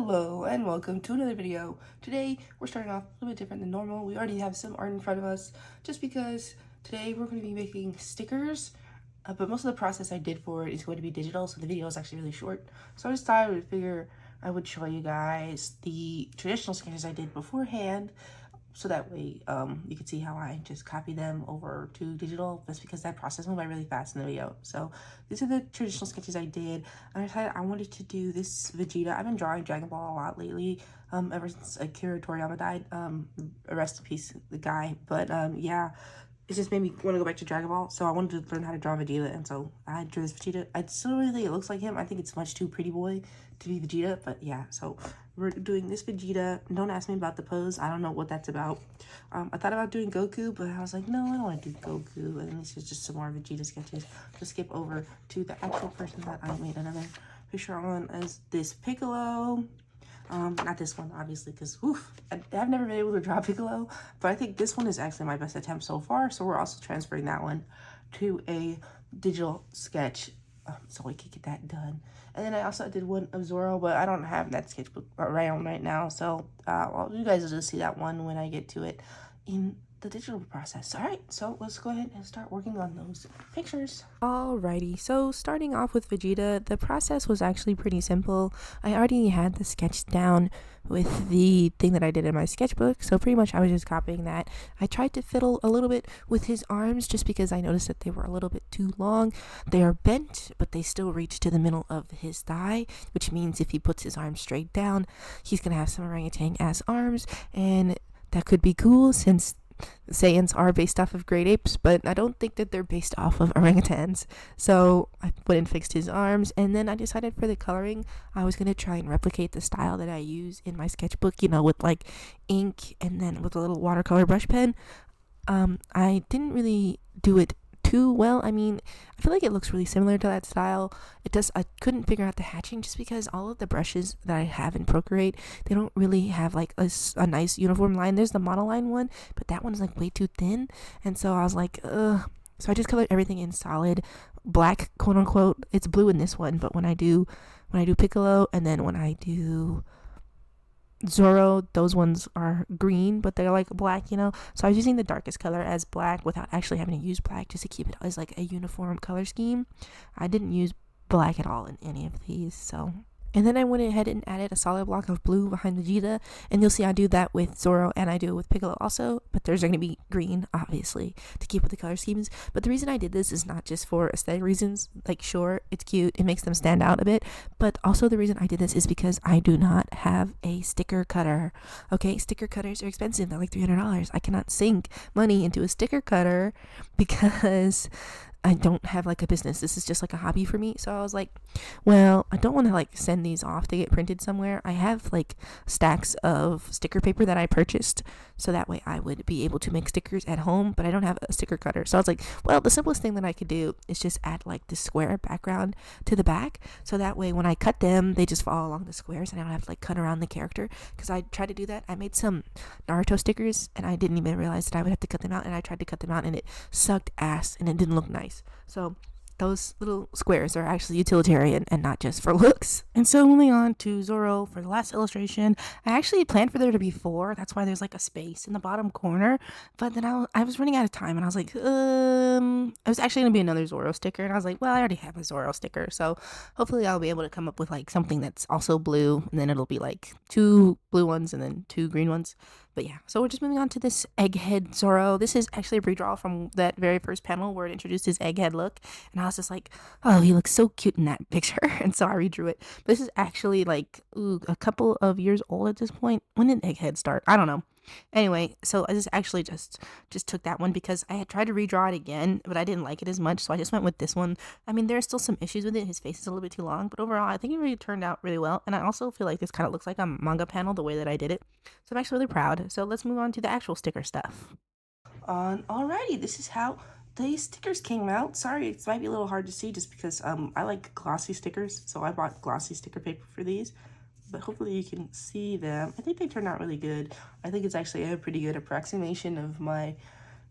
Hello and welcome to another video. Today we're starting off a little bit different than normal. We already have some art in front of us just because today we're going to be making stickers, but most of the process I did for it is going to be digital, so the video is actually really short. So I just thought I would show you guys the traditional sketches I did beforehand, so that way you can see how I just copy them over to digital. That's because that process went by really fast in the video. So these are the traditional sketches I did. And I decided I wanted to do this Vegeta. I've been drawing Dragon Ball a lot lately, ever since Akira Toriyama died. Rest in peace, the guy. But yeah, it just made me want to go back to Dragon Ball, so I wanted to learn how to draw Vegeta, and so I drew this Vegeta. I still really think it looks like him. I think it's much too pretty boy to be Vegeta, but yeah, so we're doing this Vegeta. Don't ask me about the pose. I don't know what that's about. I thought about doing Goku, but I was like, no, I don't want to do Goku, and this is just some more Vegeta sketches. Just skip over to the actual person that I made another picture on as this Piccolo. Not this one, obviously, because I've never been able to draw Piccolo, but I think this one is actually my best attempt so far, so we're also transferring that one to a digital sketch, so we can get that done. And then I also did one of Zoro, but I don't have that sketchbook around right now, so well, you guys will just see that one when I get to it in the digital process. All right, so let's go ahead and start working on those pictures. Alrighty, so starting off with Vegeta, the process was actually pretty simple. I already had the sketch down with the thing that I did in my sketchbook, so pretty much I was just copying that. I tried to fiddle a little bit with his arms just because I noticed that they were a little bit too long. They are bent, but they still reach to the middle of his thigh, which means if he puts his arms straight down, he's gonna have some orangutan-ass arms, and that could be cool since Saiyans are based off of great apes, but I don't think that they're based off of orangutans. So I went and fixed his arms, and then I decided for the coloring, I was going to try and replicate the style that I use in my sketchbook, you know, with like ink and then with a little watercolor brush pen. I didn't really do it too well. I mean, I feel like it looks really similar to that style. It does. I couldn't figure out the hatching just because all of the brushes that I have in Procreate, they don't really have like a nice uniform line. There's the monoline one, but that one's like way too thin, and so I was like, ugh. So I just colored everything in solid black, quote unquote. It's blue in this one, but when I do Piccolo, and then when I do Zoro, those ones are green, but they're like black, you know. So I was using the darkest color as black without actually having to use black, just to keep it as like a uniform color scheme. I didn't use black at all in any of these, so. And then I went ahead and added a solid block of blue behind Vegeta, and you'll see I do that with Zoro and I do it with Piccolo also, but there's going to be green, obviously, to keep with the color schemes. But the reason I did this is not just for aesthetic reasons, like sure, it's cute, it makes them stand out a bit, but also the reason I did this is because I do not have a sticker cutter. Okay, sticker cutters are expensive, they're like $300. I cannot sink money into a sticker cutter because I don't have like a business. This is just like a hobby for me. So I was like, well, I don't want to like send these off to get printed somewhere. I have like stacks of sticker paper that I purchased, so that way I would be able to make stickers at home, but I don't have a sticker cutter. So I was like, well, the simplest thing that I could do is just add like the square background to the back, so that way when I cut them, they just follow along the squares and I don't have to like cut around the character, because I tried to do that. I made some Naruto stickers and I didn't even realize that I would have to cut them out, and I tried to cut them out and it sucked ass and it didn't look nice. So those little squares are actually utilitarian and not just for looks. And so moving on to Zoro for the last illustration, I actually planned for there to be 4. That's why there's like a space in the bottom corner. But then I was running out of time and I was like, I was actually going to be another Zoro sticker. And I was like, well, I already have a Zoro sticker. So hopefully I'll be able to come up with like something that's also blue. And then it'll be like 2 blue ones and then 2 green ones. But yeah, so we're just moving on to this egghead Zoro. This is actually a redraw from that very first panel where it introduced his egghead look. And I was just like, oh, he looks so cute in that picture. And so I redrew it. But this is actually like a couple of years old at this point. When did egghead start? I don't know. Anyway, so I just actually just took that one because I had tried to redraw it again, but I didn't like it as much, so I just went with this one. I mean, there are still some issues with it. His face is a little bit too long, but overall, I think it really turned out really well, and I also feel like this kind of looks like a manga panel the way that I did it, so I'm actually really proud. So let's move on to the actual sticker stuff. Alrighty, this is how the stickers came out. Sorry, it might be a little hard to see just because I like glossy stickers, so I bought glossy sticker paper for these. But hopefully you can see them. I think they turned out really good. I think it's actually a pretty good approximation of my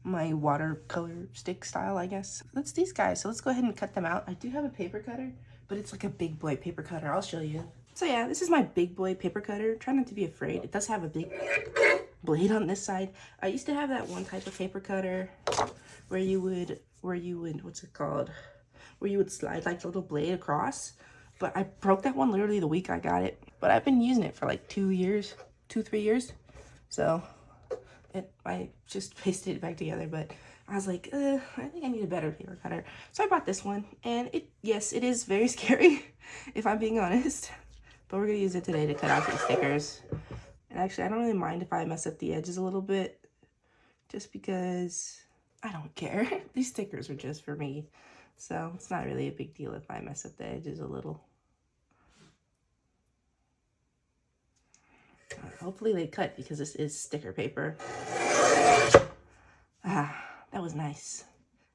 watercolor stick style, I guess. That's these guys, so let's go ahead and cut them out. I do have a paper cutter, but it's like a big boy paper cutter. I'll show you. So yeah, this is my big boy paper cutter. Try not to be afraid. It does have a big blade on this side. I used to have that one type of paper cutter where you would, what's it called? Where you would slide like the little blade across. But I broke that one literally the week I got it. But I've been using it for like 3 years. So I just pasted it back together, but I was like, I think I need a better paper cutter. So I bought this one, and yes, it is very scary, if I'm being honest. But we're gonna use it today to cut out these stickers. And actually, I don't really mind if I mess up the edges a little bit, just because I don't care. These stickers are just for me. So it's not really a big deal if I mess up the edges a little. Hopefully they cut because this is sticker paper. Ah, that was nice.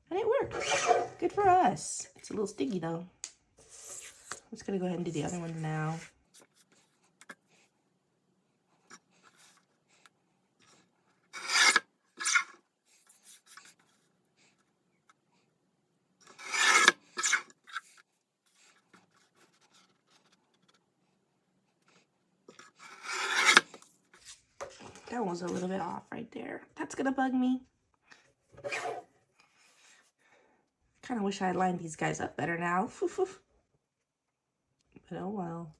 And it worked. Good for us. It's a little sticky though. I'm just gonna go ahead and do the other one now. That one was a little bit off right there. That's gonna bug me. Kind of wish I had lined these guys up better now. But oh well.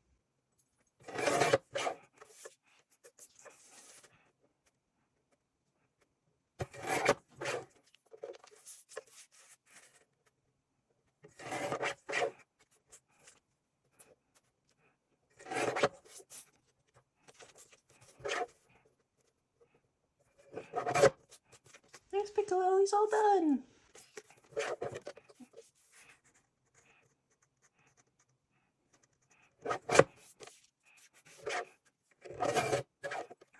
Thanks, Piccolo. He's all done.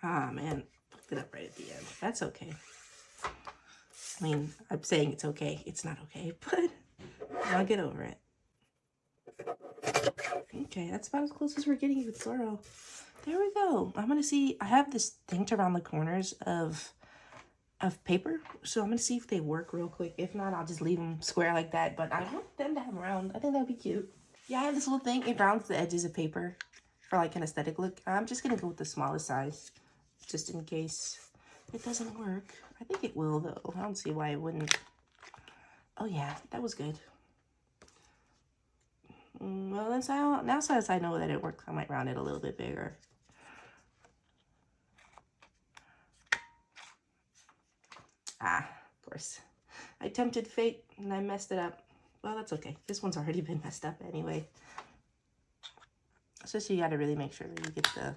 Ah, man. Fucked it up right at the end. That's okay. I mean, I'm saying it's okay. It's not okay, but I'll get over it. Okay, that's about as close as we're getting with Zorro. There we go. I'm gonna see. I have this thing to round the corners of paper, so I'm gonna see if they work real quick. If not, I'll just leave them square like that. But I want them to have round. I think that'd be cute. Yeah, I have this little thing. It rounds the edges of paper for like an aesthetic look. I'm just gonna go with the smallest size, just in case it doesn't work. I think it will though. I don't see why it wouldn't. Oh yeah, that was good. Well, now since I know that it works, I might round it a little bit bigger. Ah, of course. I tempted fate and I messed it up. Well, that's okay. This one's already been messed up anyway. So you gotta really make sure that you get the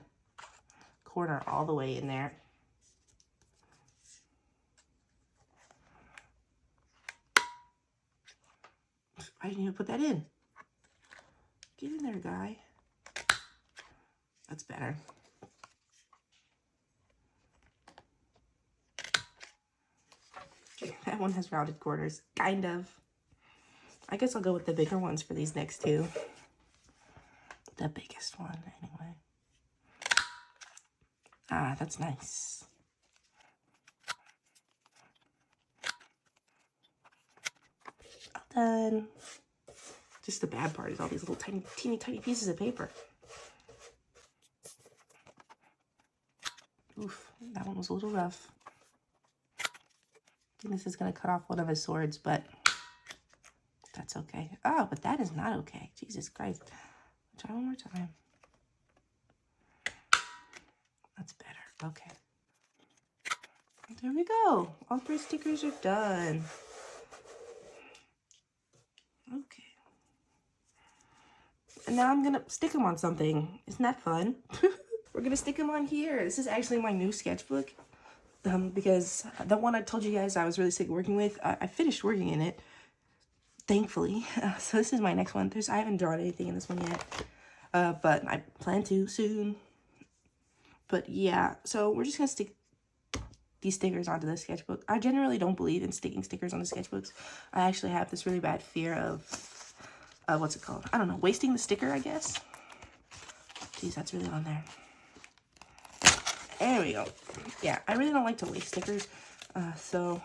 corner all the way in there. I didn't even put that in. Get in there, guy. That's better. Okay, that one has rounded corners, kind of. I guess I'll go with the bigger ones for these next two. The biggest one, anyway. Ah, that's nice. All done. Just the bad part is all these little teeny tiny pieces of paper. Oof, that one was a little rough. I think this is gonna cut off one of his swords, but that's okay. Oh, but that is not okay. Jesus Christ. Try one more time. That's better. Okay. There we go. All 3 stickers are done. Okay. And now I'm gonna stick them on something. Isn't that fun? We're gonna stick them on here. This is actually my new sketchbook. Because the one I told you guys I was really sick of working with, I finished working in it, thankfully. So this is my next one. I haven't drawn anything in this one yet, but I plan to soon. But yeah, so we're just gonna stick these stickers onto the sketchbook. I generally don't believe in sticking stickers on the sketchbooks. I actually have this really bad fear of what's it called? I don't know, wasting the sticker, I guess. Geez, that's really on there. There we go. Yeah, I really don't like to waste stickers. So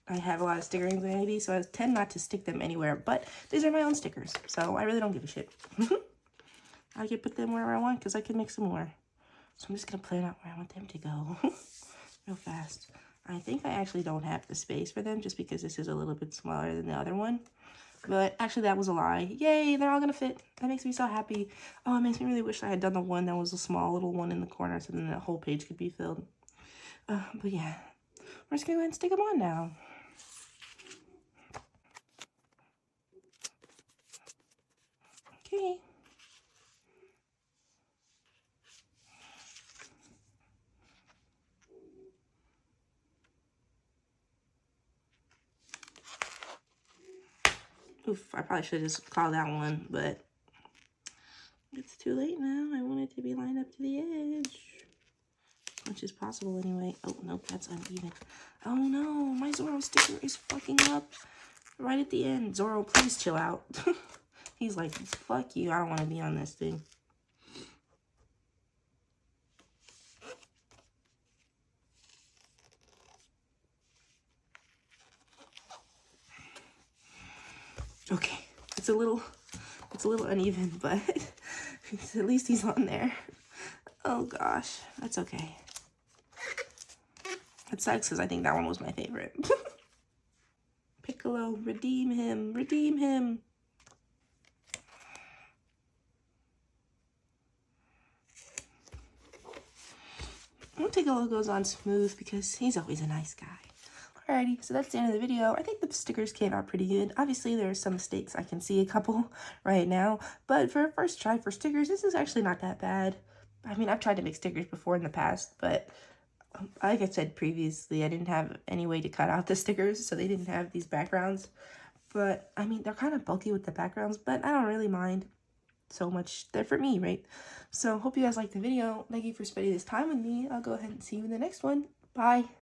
I have a lot of sticker anxiety, so I tend not to stick them anywhere, but these are my own stickers, so I really don't give a shit. I can put them wherever I want because I can make some more. So I'm just going to plan out where I want them to go real fast. I think I actually don't have the space for them just because this is a little bit smaller than the other one. But actually that was a lie. Yay, they're all going to fit. That makes me so happy. Oh, it makes me really wish I had done the one that was a small little one in the corner so then the whole page could be filled. But yeah, we're just going to go ahead and stick them on now. Okay. Oof, I probably should have just called that one, but it's too late now. I want it to be lined up to the edge. As much as possible anyway. Oh, nope, that's uneven. Oh no, my Zorro sticker is fucking up right at the end. Zorro, please chill out. He's like, fuck you, I don't want to be on this thing. Okay, it's a little uneven, but at least he's on there. Oh gosh, that's okay. It sucks because I think that one was my favorite. Piccolo, redeem him, redeem him. I don't think Piccolo goes on smooth because he's always a nice guy. Alrighty, so that's the end of the video. I think the stickers came out pretty good. Obviously, there are some mistakes. I can see a couple right now. But for a first try for stickers, this is actually not that bad. I mean, I've tried to make stickers before in the past, but like I said previously, I didn't have any way to cut out the stickers, so they didn't have these backgrounds. But, I mean, they're kind of bulky with the backgrounds, but I don't really mind so much. They're for me, right? So, hope you guys liked the video. Thank you for spending this time with me. I'll go ahead and see you in the next one. Bye.